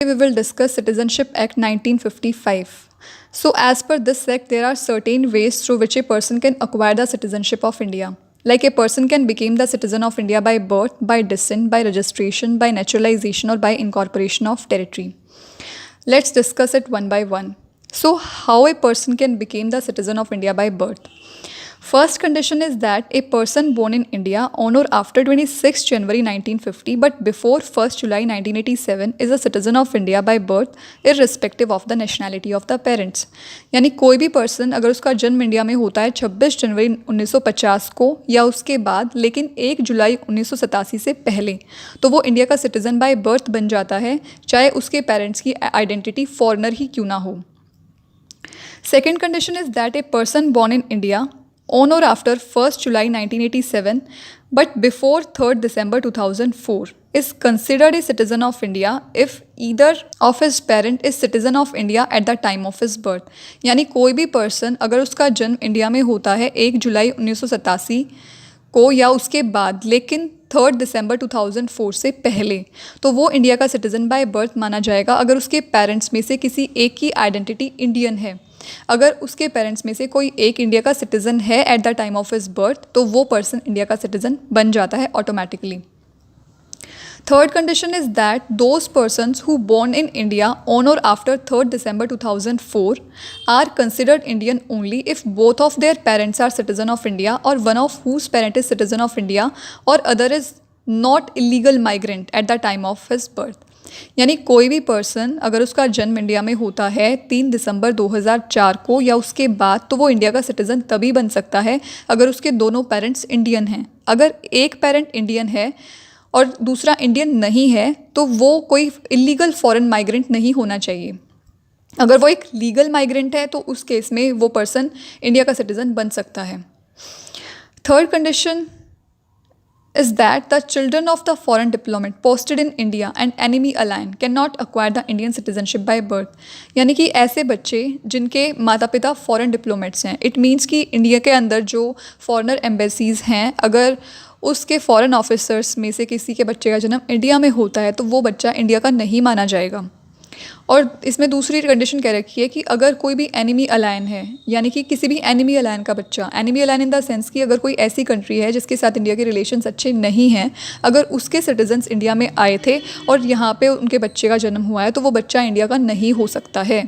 We will discuss Citizenship Act 1955. So, as per this act, there are certain ways through which a person can acquire the citizenship of India. Like a person can become the citizen of India by birth, by descent, by registration, by naturalization, or by incorporation of territory. Let's discuss it one by one. So, how a person can become the citizen of India by birth? First condition is that a person born in India on or after 26 January 1950 but before 1st July 1987 is a citizen of India by birth irrespective of the nationality of the parents. यानी कोई भी person अगर उसका जन्म India में होता है 26 जनवरी 1950 को या उसके बाद लेकिन 1 जुलाई 1987 से पहले तो वो इंडिया का सिटीज़न बाय बर्थ बन जाता है, चाहे उसके पेरेंट्स की आइडेंटिटी फॉरेनर ही क्यों ना हो. Second condition is that a person born in India on or after 1st July 1987 but before 3rd December 2004 is considered a citizen of India if either of his parent is citizen of India at the time of his birth. यानी कोई भी person अगर उसका जन्म India में होता है 1 जुलाई 1987 को या उसके बाद लेकिन 3rd दिसंबर 2004 से पहले तो वो इंडिया का सिटीज़न बाय बर्थ माना जाएगा अगर उसके पेरेंट्स में से किसी एक की आइडेंटिटी इंडियन है. अगर उसके पेरेंट्स में से कोई एक इंडिया का सिटीज़न है eight the time of his birth तो वो पर्सन इंडिया का सिटीज़न बन जाता है automatically. Third condition is that those persons who born in India on or after 3rd December 2004 are considered Indian only if both of their parents are citizen of India or one of whose parent is citizen of India or other is not illegal migrant at the time of his birth. यानी कोई भी person अगर उसका जन्म India में होता है 3 दिसंबर 2004 को या उसके बाद तो वो इंडिया का सिटीज़न तभी बन सकता है अगर उसके दोनों पेरेंट्स इंडियन हैं. अगर एक पेरेंट इंडियन है और दूसरा इंडियन नहीं है तो वो कोई इलीगल फॉरेन माइग्रेंट नहीं होना चाहिए. अगर वो एक लीगल माइग्रेंट है तो उस केस में वो पर्सन इंडिया का सिटीज़न बन सकता है. Third condition is that the children of the foreign diplomat posted in India and enemy aligned cannot acquire the Indian citizenship by birth. यानी कि ऐसे बच्चे जिनके माता पिता फॉरेन डिप्लोमेट्स हैं, इट मीन्स कि इंडिया के अंदर जो फॉरेनर एम्बेसीज़ हैं अगर उसके फॉरेन ऑफिसर्स में से किसी के बच्चे का जन्म इंडिया में होता है तो वो बच्चा इंडिया का नहीं माना जाएगा. और इसमें दूसरी कंडीशन कह रखी है कि अगर कोई भी एनिमी अलायन है यानी कि किसी भी एनिमी अलायन का बच्चा, एनिमी अलायन इन द सेंस कि अगर कोई ऐसी कंट्री है जिसके साथ इंडिया के रिलेशंस अच्छे नहीं हैं, अगर उसके सिटीजन्स इंडिया में आए थे और यहाँ पे उनके बच्चे का जन्म हुआ है तो वो बच्चा इंडिया का नहीं हो सकता है,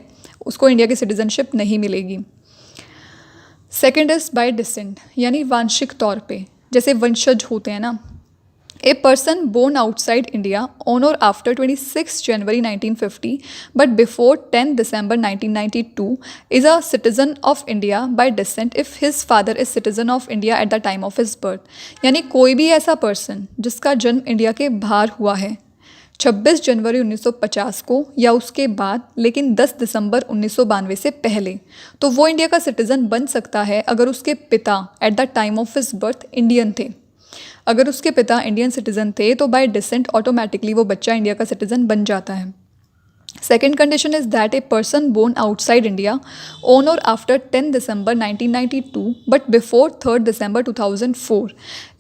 उसको इंडिया की सिटीजनशिप नहीं मिलेगी. सेकेंड इज़ बाय डिसेंट यानी वांशिक तौर पर, जैसे वंशज होते हैं ना. A person born outside India on or after 26 January 1950 but before 10 December 1992 is a citizen of India by descent if his father is citizen of India at the time of his birth. यानी कोई भी ऐसा person जिसका जन्म India के बाहर हुआ है 26 जनवरी 1950 को या उसके बाद लेकिन 10 दिसंबर 1992 से पहले तो वो इंडिया का सिटीज़न बन सकता है अगर उसके पिता eight the time of his birth Indian थे. अगर उसके पिता इंडियन सिटीज़न थे तो बाय डिसेंट ऑटोमेटिकली वो बच्चा इंडिया का सिटीज़न बन जाता है. Second condition is that a person born outside India on or after 10 December 1992 but before 3rd December 2004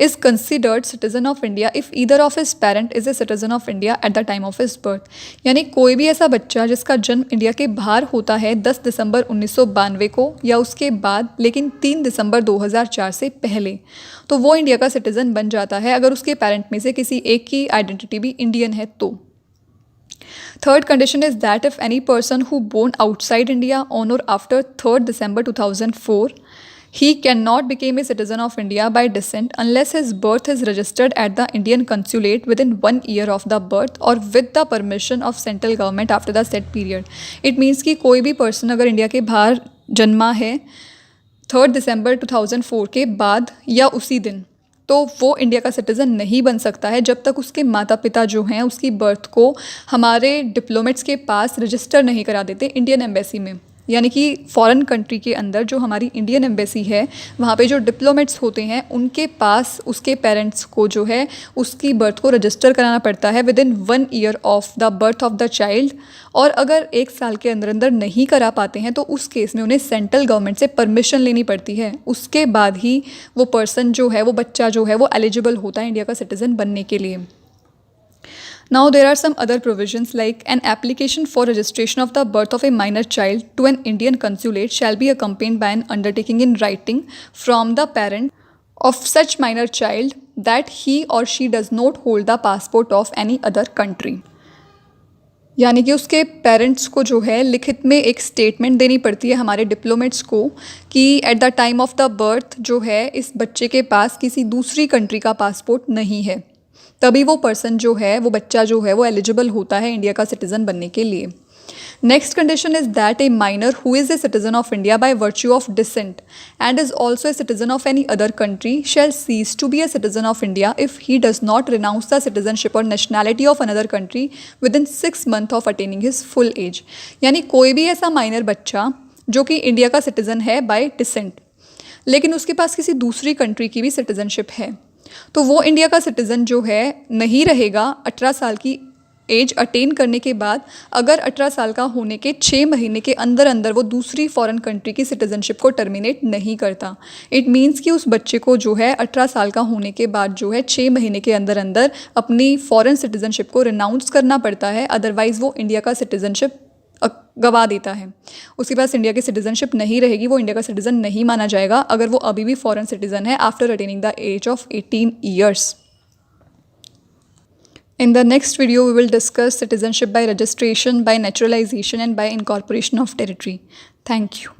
is considered citizen of India if either of his parent is a citizen of India at the time of his birth. यानी कोई भी ऐसा बच्चा जिसका जन्म India के बाहर होता है 10 दिसंबर 1992 को या उसके बाद लेकिन 3 दिसंबर 2004 से पहले तो वो इंडिया का सिटीज़न बन जाता है अगर उसके पेरेंट में से किसी एक की आइडेंटिटी भी इंडियन है तो. Third condition is that if any person who born outside India on or after 3rd December 2004, he cannot become a citizen of India by descent unless his birth is registered at the Indian consulate within 1 year of the birth or with the permission of central government after the said period. It means कि कोई भी person अगर India के बाहर जन्मा है 3rd December 2004 के बाद या उसी दिन तो वो इंडिया का सिटीज़न नहीं बन सकता है जब तक उसके माता पिता जो हैं उसकी बर्थ को हमारे डिप्लोमेट्स के पास रजिस्टर नहीं करा देते इंडियन एम्बेसी में. यानी कि फॉरेन कंट्री के अंदर जो हमारी इंडियन एम्बेसी है वहाँ पे जो डिप्लोमेट्स होते हैं उनके पास उसके पेरेंट्स को जो है उसकी बर्थ को रजिस्टर कराना पड़ता है with in 1 year of the birth of the child. और अगर 1 साल के अंदर अंदर नहीं करा पाते हैं तो उस केस में उन्हें सेंट्रल गवर्नमेंट से परमिशन लेनी पड़ती है. उसके बाद ही वो पर्सन जो है वो बच्चा जो है वो एलिजिबल होता है इंडिया का सिटीज़न बनने के लिए. Now, there are some other provisions like an application for registration of the birth of a minor child to an Indian consulate shall be accompanied by an undertaking in writing from the parent of such minor child that he or she does not hold the passport of any other country. यानी कि उसके parents को जो है लिखित में एक statement देनी पड़ती है हमारे डिप्लोमेट्स को कि eight the time of the birth जो है इस बच्चे के पास किसी दूसरी कंट्री का पासपोर्ट नहीं है, तभी वो पर्सन जो है वो बच्चा जो है वो एलिजिबल होता है इंडिया का सिटीज़न बनने के लिए. Next condition is that a minor who is a citizen of India by virtue of descent and is also a citizen of any other country shall cease to be a citizen of India if he does not renounce the citizenship or nationality of another country within 6 months of attaining his full age. यानी कोई भी ऐसा minor बच्चा जो कि India का citizen है bye decent लेकिन उसके पास किसी दूसरी कंट्री की भी सिटीजनशिप है, तो वो इंडिया का सिटीज़न जो है नहीं रहेगा 18 साल की एज अटेन करने के बाद, अगर 18 साल का होने के 6 महीने के अंदर अंदर वो दूसरी फॉरेन कंट्री की सिटीज़नशिप को टर्मिनेट नहीं करता. इट मीन्स कि उस बच्चे को जो है 18 साल का होने के बाद जो है 6 महीने के अंदर अंदर अपनी फॉरेन सिटीज़नशिप को रिनाउंस करना पड़ता है, अदरवाइज़ वो इंडिया का सिटीज़नशिप गवा देता है. उसके पास इंडिया की सिटीज़नशिप नहीं रहेगी, वो इंडिया का सिटीज़न नहीं माना जाएगा अगर वो अभी भी फॉरेन सिटीज़न है after attaining the age of 18 years. In the next video, we will discuss citizenship by registration, by naturalization, and by incorporation of territory. Thank you.